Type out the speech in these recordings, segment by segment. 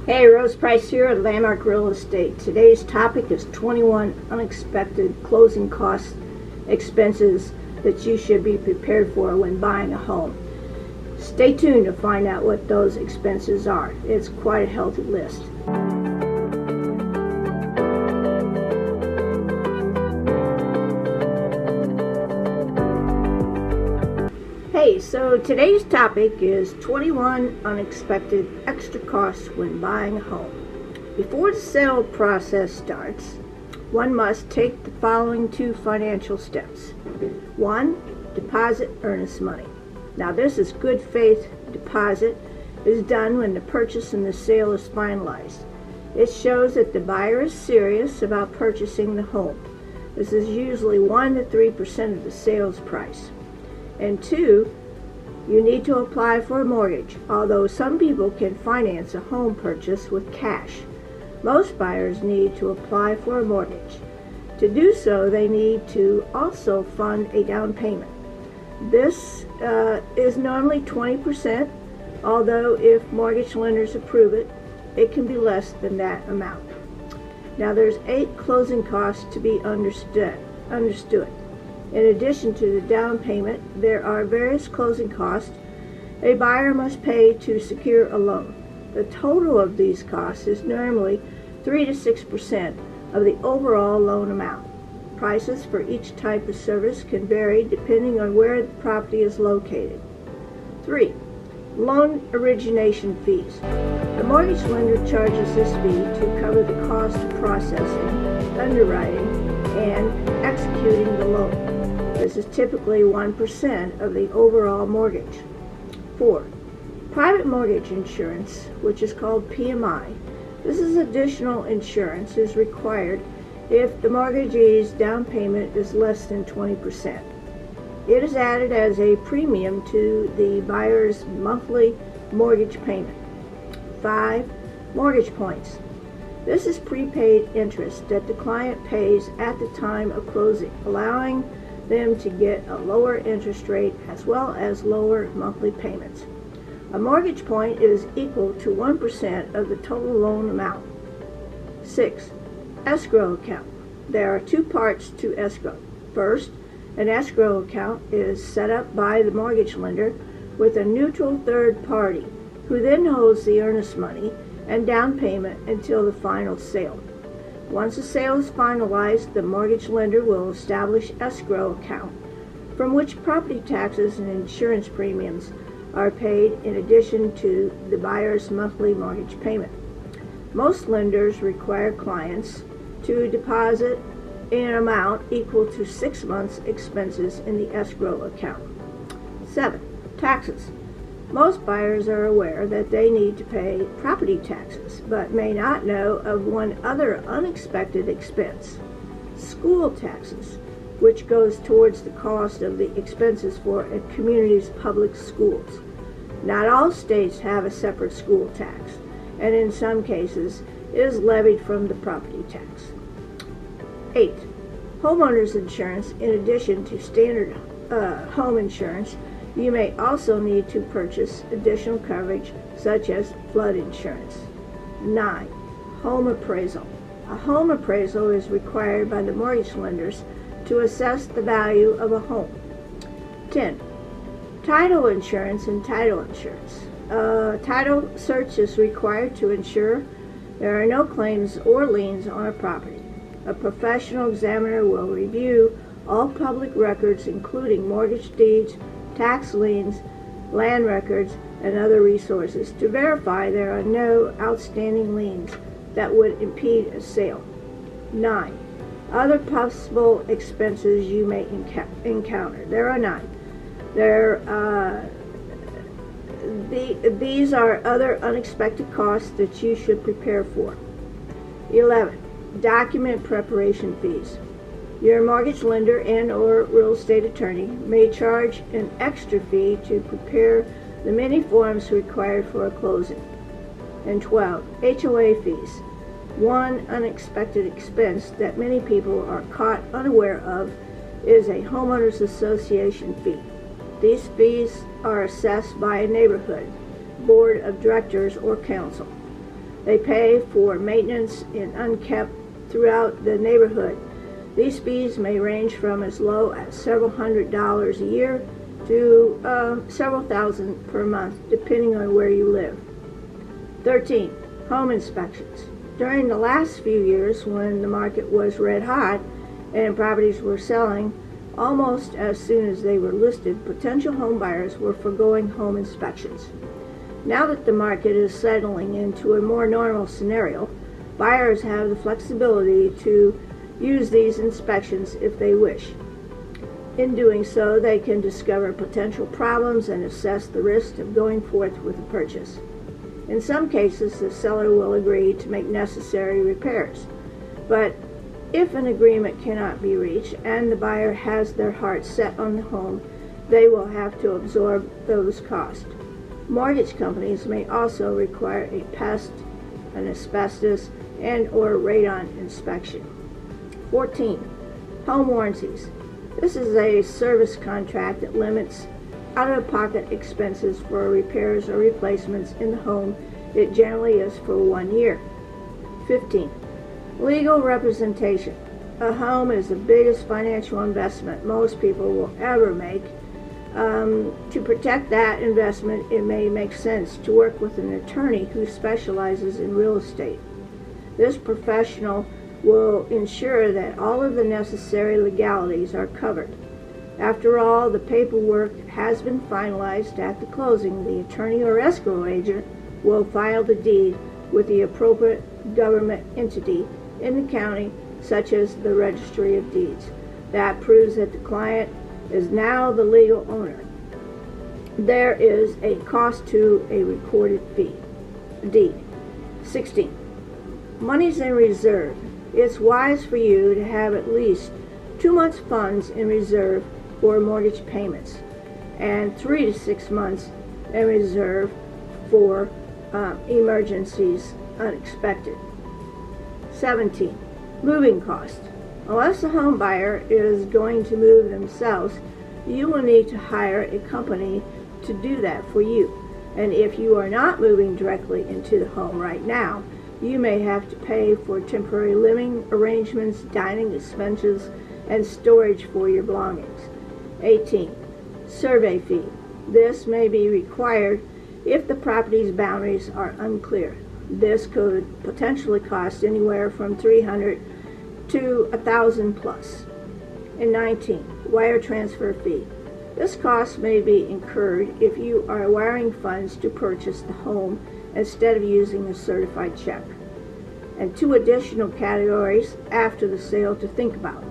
Hey, Rose Price here at Landmark Real Estate. Today's topic is 21 unexpected closing cost expenses that you should be prepared for when buying a home. Stay tuned to find out what those expenses are. It's quite a healthy list. Hey, so today's topic is 21 unexpected extra costs when buying a home. Before the sale process starts, one must take the following two financial steps. 1. Deposit earnest money. Now this is good faith deposit. It is done when the purchase and the sale is finalized. It shows that the buyer is serious about purchasing the home. This is usually 1 to 3% of the sales price. And 2, you need to apply for a mortgage, although some people can finance a home purchase with cash. Most buyers need to apply for a mortgage. To do so, they need to also fund a down payment. This is normally 20%, although if mortgage lenders approve it, it can be less than that amount. Now there's 8 closing costs to be understood. In addition to the down payment, there are various closing costs a buyer must pay to secure a loan. The total of these costs is normally 3 to 6% of the overall loan amount. Prices for each type of service can vary depending on where the property is located. 3. Loan origination fees. The mortgage lender charges this fee to cover the cost of processing, underwriting, and executing the loan. This is typically 1% of the overall mortgage. 4. Private mortgage insurance, which is called PMI. This is additional insurance is required if the mortgagee's down payment is less than 20%. It is added as a premium to the buyer's monthly mortgage payment. 5. Mortgage points. This is prepaid interest that the client pays at the time of closing, allowing them to get a lower interest rate as well as lower monthly payments. A mortgage point is equal to 1% of the total loan amount. 6. Escrow account. There are 2 parts to escrow. First, an escrow account is set up by the mortgage lender with a neutral third party who then holds the earnest money and down payment until the final sale. Once the sale is finalized, the mortgage lender will establish escrow account from which property taxes and insurance premiums are paid in addition to the buyer's monthly mortgage payment. Most lenders require clients to deposit an amount equal to 6 months' expenses in the escrow account. 7. Taxes. Most buyers are aware that they need to pay property taxes, but may not know of one other unexpected expense: school taxes, which goes towards the cost of the expenses for a community's public schools. Not all states have a separate school tax, and in some cases it is levied from the property tax. 8. Homeowners insurance. In addition to standard home insurance, you may also need to purchase additional coverage such as flood insurance. 9. Home appraisal. A home appraisal is required by the mortgage lenders to assess the value of a home. 10. Title insurance and title insurance. Title search is required to ensure there are no claims or liens on a property. A professional examiner will review all public records, including mortgage deeds, tax liens, land records, and other resources to verify there are no outstanding liens that would impede a sale. 9. Other possible expenses you may encounter. There are 9. These are other unexpected costs that you should prepare for. 11. Document preparation fees. Your mortgage lender and or real estate attorney may charge an extra fee to prepare the many forms required for a closing. And 12. HOA fees. One unexpected expense that many people are caught unaware of is a homeowners association fee. These fees are assessed by a neighborhood board of directors or council. They pay for maintenance in unkept throughout the neighborhood. These fees may range from as low as several $100s a year to several thousand per month, depending on where you live. 13. Home inspections. During the last few years, when the market was red hot and properties were selling almost as soon as they were listed, potential home buyers were forgoing home inspections. Now that the market is settling into a more normal scenario, buyers have the flexibility to use these inspections if they wish. In doing so, they can discover potential problems and assess the risk of going forth with a purchase. In some cases, the seller will agree to make necessary repairs, but if an agreement cannot be reached and the buyer has their heart set on the home, they will have to absorb those costs. Mortgage companies may also require a pest, an asbestos, and/or radon inspection. 14. Home warranties. This is a service contract that limits out-of-pocket expenses for repairs or replacements in the home. It generally is for 1 year. 15. Legal representation. A home is the biggest financial investment most people will ever make. To protect that investment, it may make sense to work with an attorney who specializes in real estate. This professional will ensure that all of the necessary legalities are covered. After all, the paperwork has been finalized at the closing. The attorney or escrow agent will file the deed with the appropriate government entity in the county, such as the Registry of Deeds. That proves that the client is now the legal owner. There is a cost to a recorded deed. 16. Monies in reserve. It's wise for you to have at least 2 months funds in reserve for mortgage payments and 3 to 6 months in reserve for emergencies unexpected. 17. Moving costs. Unless the home buyer is going to move themselves, you will need to hire a company to do that for you. And if you are not moving directly into the home right now, you may have to pay for temporary living arrangements, dining expenses, and storage for your belongings. 18. Survey fee. This may be required if the property's boundaries are unclear. This could potentially cost anywhere from $300 to $1,000 plus. And 19. Wire transfer fee. This cost may be incurred if you are wiring funds to purchase the home instead of using a certified check. And 2 additional categories after the sale to think about.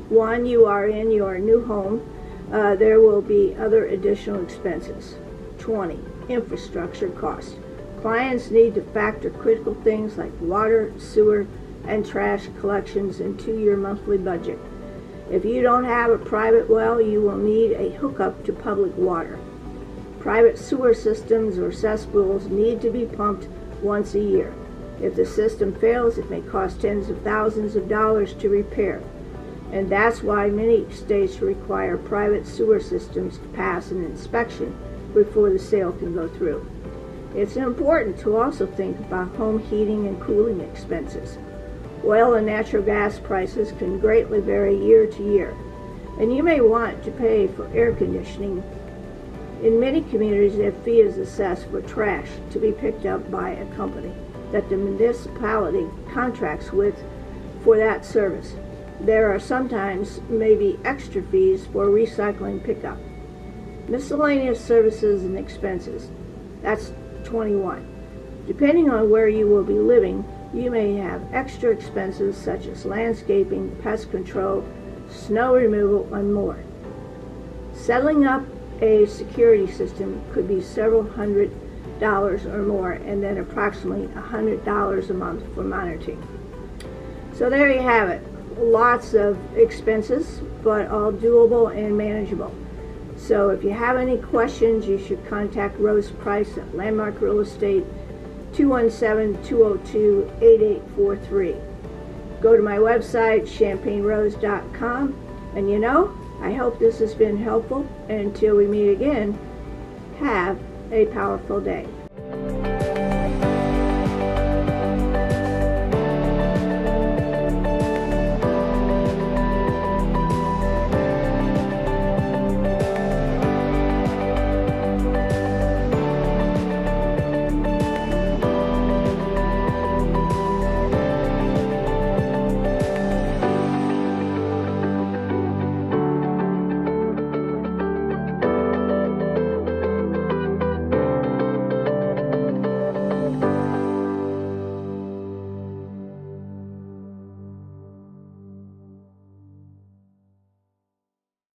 1, you are in your new home. There will be other additional expenses. 20, infrastructure costs. Clients need to factor critical things like water, sewer, and trash collections into your monthly budget. If you don't have a private well, you will need a hookup to public water. Private sewer systems or cesspools need to be pumped once a year. If the system fails, it may cost tens of thousands of dollars to repair. And that's why many states require private sewer systems to pass an inspection before the sale can go through. It's important to also think about home heating and cooling expenses. Oil and natural gas prices can greatly vary year to year, and you may want to pay for air conditioning. In many communities, a fee is assessed for trash to be picked up by a company that the municipality contracts with for that service. There are sometimes maybe extra fees for recycling pickup. Miscellaneous services and expenses. That's 21. Depending on where you will be living, you may have extra expenses such as landscaping, pest control, snow removal, and more. Settling up a security system could be several $100 or more, and then approximately $100 a month for monitoring. So there you have it. Lots of expenses, but all doable and manageable. So if you have any questions, you should contact Rose Price at Landmark Real Estate, 217-202-8843. Go to my website, champaignerose.com, and I hope this has been helpful. And until we meet again, have a powerful day.